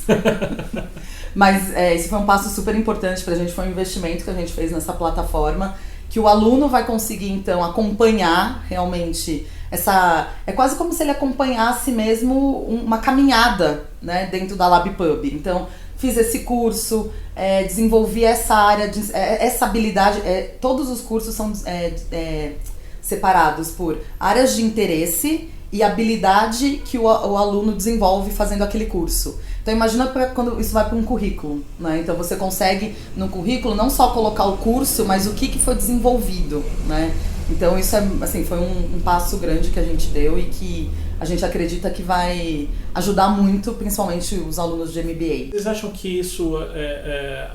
Mas esse foi um passo super importante pra gente, foi um investimento que a gente fez nessa plataforma, que o aluno vai conseguir, então, acompanhar realmente é quase como se ele acompanhasse mesmo uma caminhada, né, dentro da LabPub. Então, fiz esse curso, desenvolvi essa área, essa habilidade, todos os cursos são separados por áreas de interesse e habilidade que o aluno desenvolve fazendo aquele curso. Então, Então imagina quando isso vai para um currículo, né? Então você consegue no currículo não só colocar o curso, mas o que foi desenvolvido, né? Então isso assim, foi um passo grande que a gente deu e que a gente acredita que vai ajudar muito, principalmente os alunos de MBA.
Vocês acham que isso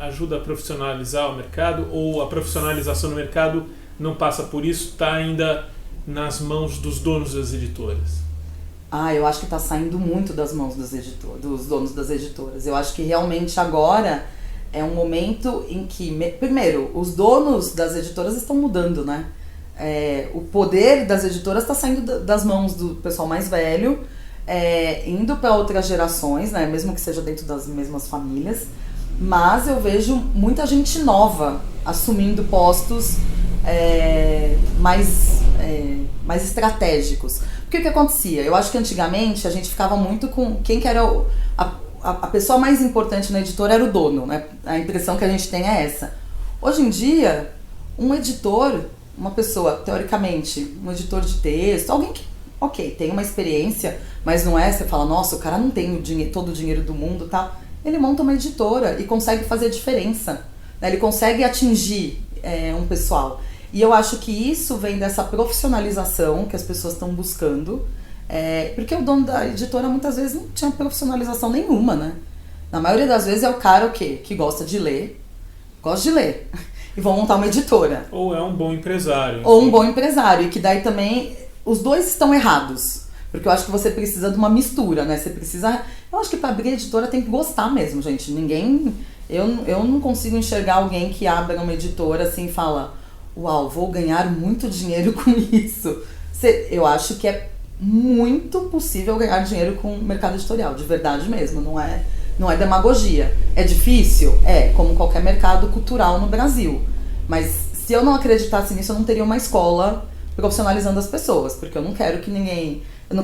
ajuda a profissionalizar o mercado, ou a profissionalização do mercado não passa por isso, está ainda nas mãos dos donos das editoras?
Eu acho que está saindo muito das mãos dos donos das editoras. Eu acho que realmente agora é um momento em que, primeiro, os donos das editoras estão mudando, né? O poder das editoras está saindo das mãos do pessoal mais velho, indo para outras gerações, né? Mesmo que seja dentro das mesmas famílias. Mas eu vejo muita gente nova assumindo postos mais estratégicos. Porque o que acontecia? Eu acho que antigamente a gente ficava muito com quem que era a pessoa mais importante na editora era o dono, né? A impressão que a gente tem é essa. Hoje em dia, um editor, uma pessoa, teoricamente, um editor de texto, alguém que, ok, tem uma experiência, mas não é, você fala, nossa, o cara não tem todo o dinheiro do mundo, tá? Ele monta uma editora e consegue fazer a diferença, né? Ele consegue atingir um pessoal. E eu acho que isso vem dessa profissionalização que as pessoas estão buscando, porque o dono da editora muitas vezes não tinha profissionalização nenhuma, né? Na maioria das vezes é o cara o quê? Que gosta de ler, e vão montar uma editora.
Ou é um bom empresário.
Ou um bom empresário, e que daí também os dois estão errados. Porque eu acho que você precisa de uma mistura, né? Você precisa... Eu acho que para abrir editora tem que gostar mesmo, gente. Eu não consigo enxergar alguém que abra uma editora assim e fala... Uau, vou ganhar muito dinheiro com isso. Eu acho que é muito possível ganhar dinheiro com o mercado editorial, de verdade mesmo, não é demagogia. É difícil? Como qualquer mercado cultural no Brasil. Mas se eu não acreditasse nisso, eu não teria uma escola profissionalizando as pessoas, porque eu não quero que ninguém... Eu não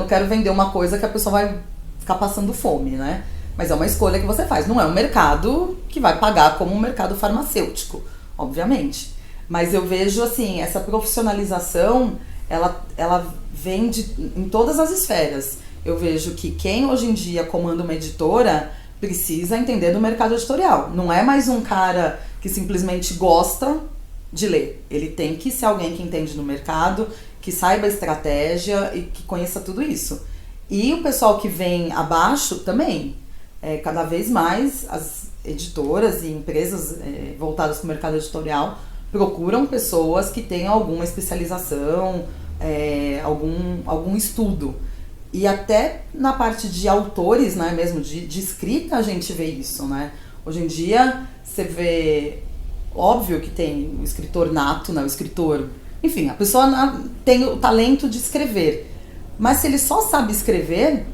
quero vender uma coisa que a pessoa vai ficar passando fome, né? Mas é uma escolha que você faz. Não é um mercado que vai pagar como um mercado farmacêutico, obviamente. Mas eu vejo, assim, essa profissionalização, ela vem em todas as esferas. Eu vejo que quem hoje em dia comanda uma editora precisa entender do mercado editorial. Não é mais um cara que simplesmente gosta de ler. Ele tem que ser alguém que entende do mercado, que saiba a estratégia e que conheça tudo isso. E o pessoal que vem abaixo também. Cada vez mais as editoras e empresas voltadas para o mercado editorial procuram pessoas que tenham alguma especialização, algum estudo. E até na parte de autores, né, mesmo de escrita, a gente vê isso, né? Hoje em dia, você vê... Óbvio que tem o escritor nato, né, o escritor... Enfim, a pessoa tem o talento de escrever. Mas se ele só sabe escrever,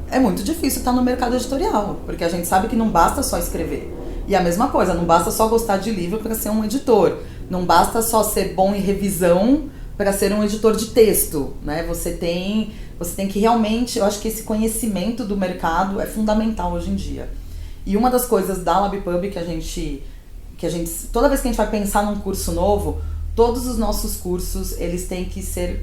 é muito difícil estar no mercado editorial. Porque a gente sabe que não basta só escrever. E a mesma coisa, não basta só gostar de livro para ser um editor. Não basta só ser bom em revisão para ser um editor de texto, né? Você tem que realmente... Eu acho que esse conhecimento do mercado é fundamental hoje em dia. E uma das coisas da LabPub que a gente... Toda vez que a gente vai pensar num curso novo... Todos os nossos cursos, eles têm que ser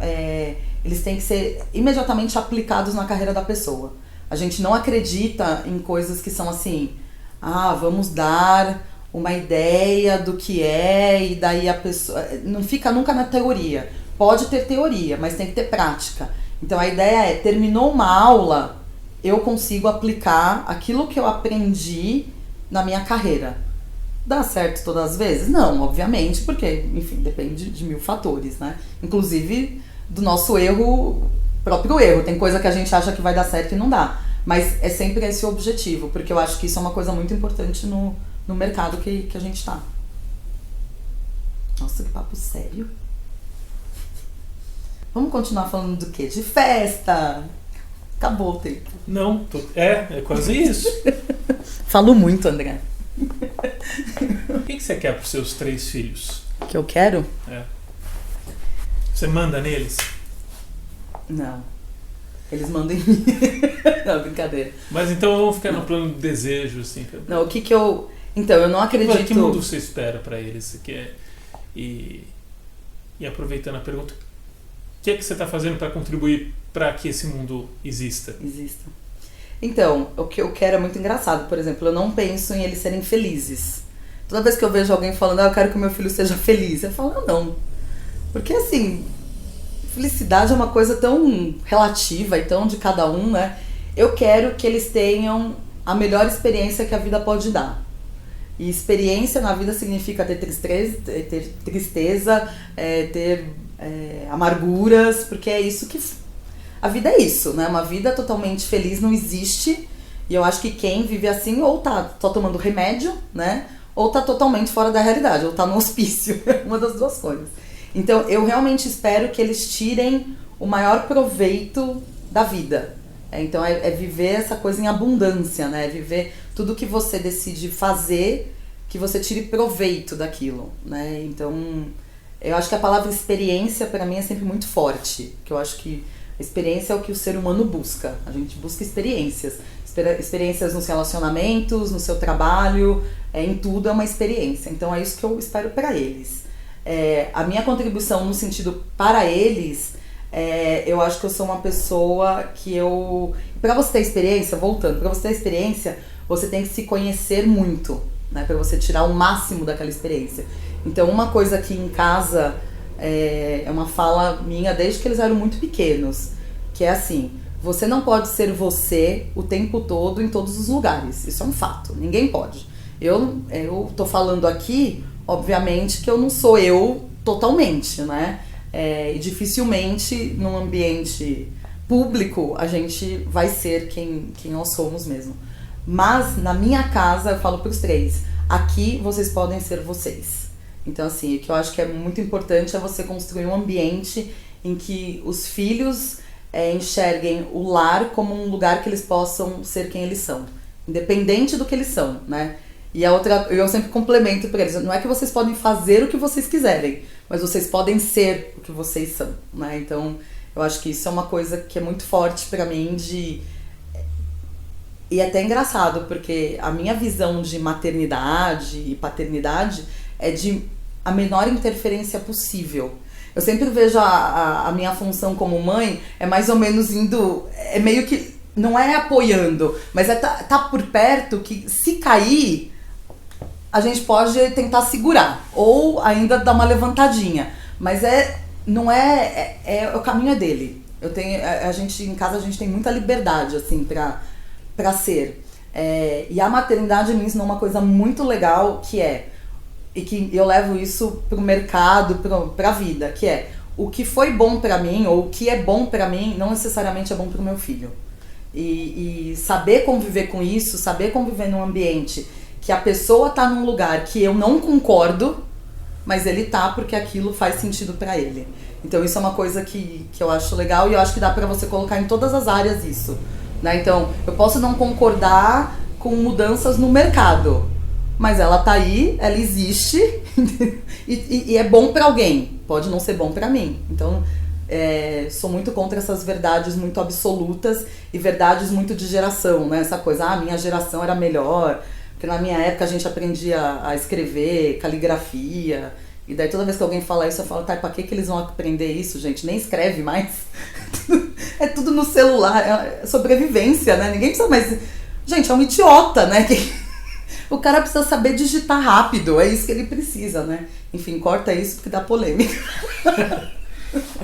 imediatamente aplicados na carreira da pessoa. A gente não acredita em coisas que são assim, vamos dar uma ideia do que é, e daí a pessoa... Não fica nunca na teoria. Pode ter teoria, mas tem que ter prática. Então a ideia terminou uma aula, eu consigo aplicar aquilo que eu aprendi na minha carreira. Dá certo todas as vezes? Não, obviamente, porque, enfim, depende de mil fatores, né? Inclusive do nosso próprio erro. Tem coisa que a gente acha que vai dar certo e não dá. Mas é sempre esse o objetivo, porque eu acho que isso é uma coisa muito importante no mercado que a gente tá. Nossa, que papo sério. Vamos continuar falando do quê? De festa! Acabou o tempo.
Não, é quase isso.
Falo muito, André.
O que você quer para os seus 3 filhos?
Que eu quero?
Você manda neles?
Não. Eles mandam em mim. Não, brincadeira.
Mas então vamos ficar no plano do desejo, assim.
Não, o que eu... Então, eu não acredito...
Que mundo você espera para eles? Você quer... E aproveitando a pergunta, o que é que você está fazendo para contribuir para que esse mundo exista?
Então, o que eu quero é muito engraçado. Por exemplo, eu não penso em eles serem felizes. Toda vez que eu vejo alguém falando, eu quero que o meu filho seja feliz, eu falo, não. Porque assim, felicidade é uma coisa tão relativa e tão de cada um, né? Eu quero que eles tenham a melhor experiência que a vida pode dar. E experiência na vida significa ter tristeza, ter amarguras, porque é isso que... A vida é isso, né? Uma vida totalmente feliz não existe. E eu acho que quem vive assim ou tá só tomando remédio, né? Ou tá totalmente fora da realidade, ou tá no hospício. Uma das duas coisas. Então, eu realmente espero que eles tirem o maior proveito da vida. Então, é viver essa coisa em abundância, né? É viver tudo que você decide fazer, que você tire proveito daquilo, né? Então, eu acho que a palavra experiência, para mim, é sempre muito forte. Que eu acho que a experiência é o que o ser humano busca. A gente busca experiências. Experiências nos relacionamentos, no seu trabalho, em tudo é uma experiência. Então, é isso que eu espero para eles. A minha contribuição no sentido para eles, eu acho que eu sou uma pessoa que eu... Para você ter experiência, voltando, para você ter experiência, você tem que se conhecer muito, né? Para você tirar o máximo daquela experiência. Então, uma coisa aqui em casa é uma fala minha desde que eles eram muito pequenos, que é assim: você não pode ser você o tempo todo em todos os lugares. Isso é um fato, ninguém pode. Eu tô falando aqui, obviamente, que eu não sou eu totalmente, né? E dificilmente num ambiente público a gente vai ser quem nós somos mesmo. Mas na minha casa eu falo pros três: aqui vocês podem ser vocês. Então assim, o que eu acho que é muito importante é você construir um ambiente em que os filhos enxerguem o lar como um lugar que eles possam ser quem eles são, independente do que eles são, né? E a outra, eu sempre complemento para eles: não é que vocês podem fazer o que vocês quiserem, mas vocês podem ser o que vocês são, né? Então, eu acho que isso é uma coisa que é muito forte para mim E é até engraçado, porque a minha visão de maternidade e paternidade é de a menor interferência possível. Eu sempre vejo a minha função como mãe, é mais ou menos indo... É meio que... Não é apoiando, mas tá por perto que, se cair, a gente pode tentar segurar. Ou ainda dar uma levantadinha. Mas o caminho é dele. Em casa a gente tem muita liberdade, assim, pra ser. E a maternidade me ensinou uma coisa muito legal, e que eu levo isso pro mercado, pra vida, que é: o que foi bom pra mim, ou o que é bom pra mim, não necessariamente é bom pro meu filho. E saber conviver com isso, saber conviver num ambiente que a pessoa tá num lugar que eu não concordo, mas ele tá porque aquilo faz sentido pra ele. Então isso é uma coisa que eu acho legal, e eu acho que dá pra você colocar em todas as áreas isso, né? Então, eu posso não concordar com mudanças no mercado, mas ela tá aí, ela existe, e é bom pra alguém, pode não ser bom pra mim. Então, sou muito contra essas verdades muito absolutas e verdades muito de geração, né? Essa coisa, a minha geração era melhor, porque na minha época a gente aprendia a escrever, caligrafia, e daí toda vez que alguém fala isso, eu falo: tá, pra que eles vão aprender isso, gente? Nem escreve mais. É tudo no celular, é sobrevivência, né? Ninguém precisa mais... Gente, é um idiota, né? O cara precisa saber digitar rápido, é isso que ele precisa, né? Enfim, corta isso porque dá polêmica.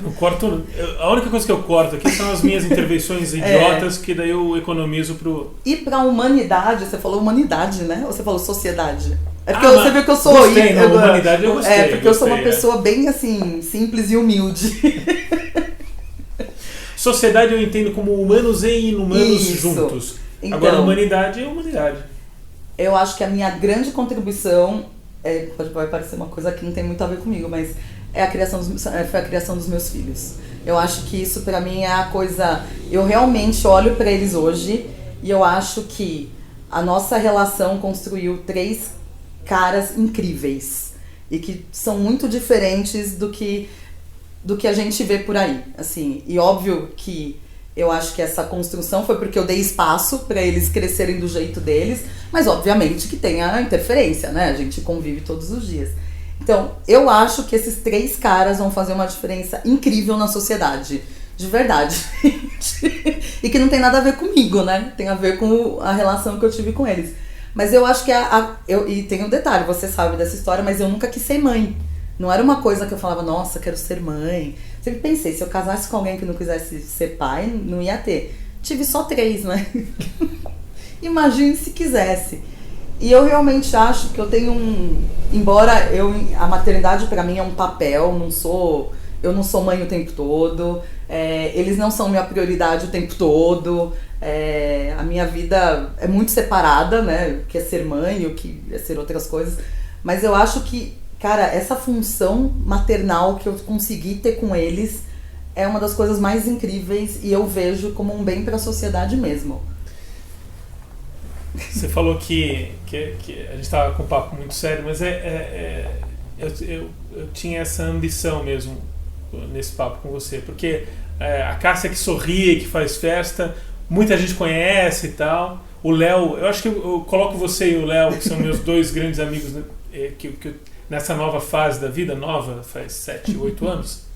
Eu corto... A única coisa que eu corto aqui são as minhas intervenções idiotas, que daí eu economizo pro...
E pra humanidade, você falou humanidade, né? Ou você falou sociedade? É porque você viu que eu sou...
Gostei, não, humanidade eu gostei.
Porque eu sou uma pessoa bem, assim, simples e humilde.
Sociedade eu entendo como humanos e inumanos juntos. Então, agora, humanidade é humanidade.
Eu acho que a minha grande contribuição, vai parecer uma coisa que não tem muito a ver comigo, mas foi a criação dos meus filhos. Eu acho que isso pra mim é a coisa... Eu realmente olho pra eles hoje e eu acho que a nossa relação construiu 3 caras incríveis e que são muito diferentes do que a gente vê por aí, assim. E óbvio que eu acho que essa construção foi porque eu dei espaço para eles crescerem do jeito deles, mas obviamente que tem a interferência, né? A gente convive todos os dias. Então, eu acho que esses 3 caras vão fazer uma diferença incrível na sociedade. De verdade. E que não tem nada a ver comigo, né? Tem a ver com a relação que eu tive com eles. Mas eu acho que e tem um detalhe, você sabe dessa história, mas eu nunca quis ser mãe. Não era uma coisa que eu falava, nossa, quero ser mãe. Sempre pensei, se eu casasse com alguém que não quisesse ser pai, não ia ter. Tive só 3, né? Imagine se quisesse. E eu realmente acho que eu tenho embora a maternidade pra mim é um papel, eu não sou mãe o tempo todo, eles não são minha prioridade o tempo todo, a minha vida é muito separada, né? O que é ser mãe, o que é ser outras coisas. Mas eu acho que, cara, essa função maternal que eu consegui ter com eles é uma das coisas mais incríveis e eu vejo como um bem para a sociedade mesmo.
Você falou que a gente estava com um papo muito sério, mas eu tinha essa ambição mesmo nesse papo com você, porque a Cássia que sorri, que faz festa, muita gente conhece e tal. O Léo, eu acho que eu coloco você e o Léo, que são meus 2 grandes amigos, que nessa nova fase da vida, faz 7, 8 anos.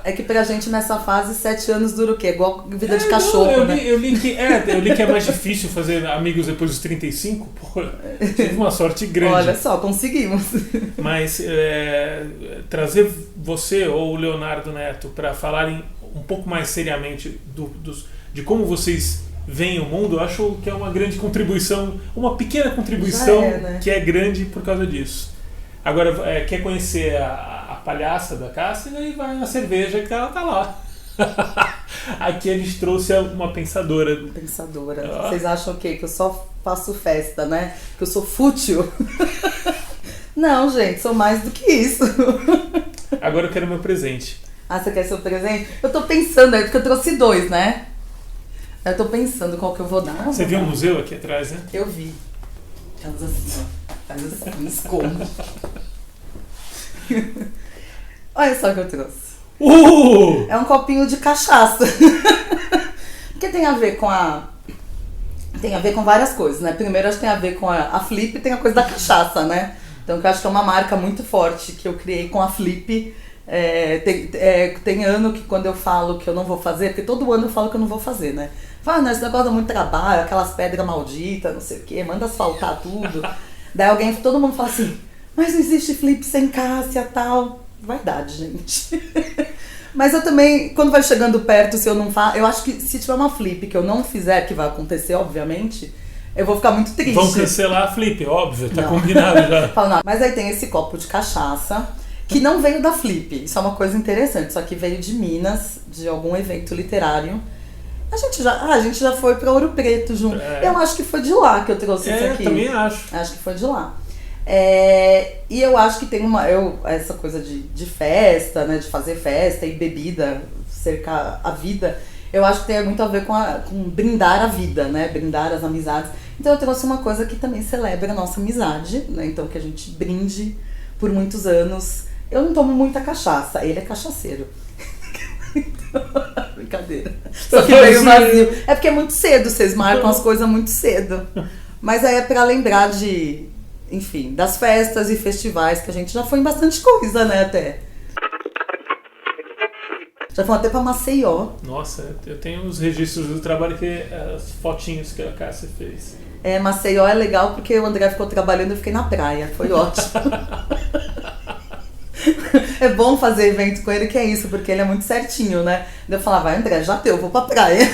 É que pra gente nessa fase 7 anos dura o quê? Igual vida de cachorro, né?
Eu li que é mais difícil fazer amigos depois dos 35. Pô, tive uma sorte grande.
Olha só, conseguimos.
Mas trazer você ou o Leonardo Neto para falarem um pouco mais seriamente de como vocês veem o mundo, eu acho que é uma grande contribuição, uma pequena contribuição né? Que é grande por causa disso. Agora, quer conhecer a palhaça da Cássia, e vai na cerveja que ela tá lá. Aqui a gente trouxe uma pensadora.
Pensadora. Vocês acham o quê? Que eu só faço festa, né? Que eu sou fútil? Não, gente, sou mais do que isso.
Agora eu quero meu presente.
Ah, você quer seu presente? Eu tô pensando aí, porque eu trouxe 2, né? Eu tô pensando qual que eu vou dar.
Você viu o museu aqui atrás, né?
Eu vi. Elas assim, ó. Faz assim, esconde. Olha só o que eu trouxe. É um copinho de cachaça. Porque tem a ver com várias coisas, né? Primeiro acho que tem a ver com a Flip e tem a coisa da cachaça, né? Então eu acho que é uma marca muito forte que eu criei com a Flip. Tem ano que quando eu falo que eu não vou fazer, porque todo ano eu falo que eu não vou fazer, né? Fala, não, esse negócio dá muito trabalho, aquelas pedras malditas, não sei o que, manda asfaltar tudo. Daí todo mundo fala assim, mas não existe Flip sem Cássia e tal. Verdade, gente. Mas eu também, quando vai chegando perto, se eu não faço, eu acho que se tiver uma Flip que eu não fizer, que vai acontecer, obviamente, eu vou ficar muito triste.
Vão cancelar a Flip, óbvio, tá combinado já.
Falo, não. Mas aí tem esse copo de cachaça, que não veio da Flip, isso é uma coisa interessante, só que veio de Minas, de algum evento literário. A gente já foi pra Ouro Preto junto. Eu acho que foi de lá que eu trouxe isso aqui.
Eu também acho.
Acho que foi de lá. E eu acho que tem essa coisa de festa, né, de fazer festa e bebida, cercar a vida, eu acho que tem muito a ver com brindar a vida, né, brindar as amizades. Então eu trouxe uma coisa que também celebra a nossa amizade, né, então que a gente brinde por muitos anos. Eu não tomo muita cachaça, ele é cachaceiro. Brincadeira. Só que veio vazio. É porque é muito cedo, vocês marcam as coisas muito cedo. Mas aí é pra lembrar enfim, das festas e festivais, que a gente já foi em bastante coisa, né, até. Já fomos até pra Maceió.
Nossa, eu tenho os registros do trabalho, as fotinhos que a Cássia fez.
Maceió é legal porque o André ficou trabalhando e eu fiquei na praia, foi ótimo. É bom fazer evento com ele, que é isso, porque ele é muito certinho, né? Eu falava, André, já deu, vou pra praia.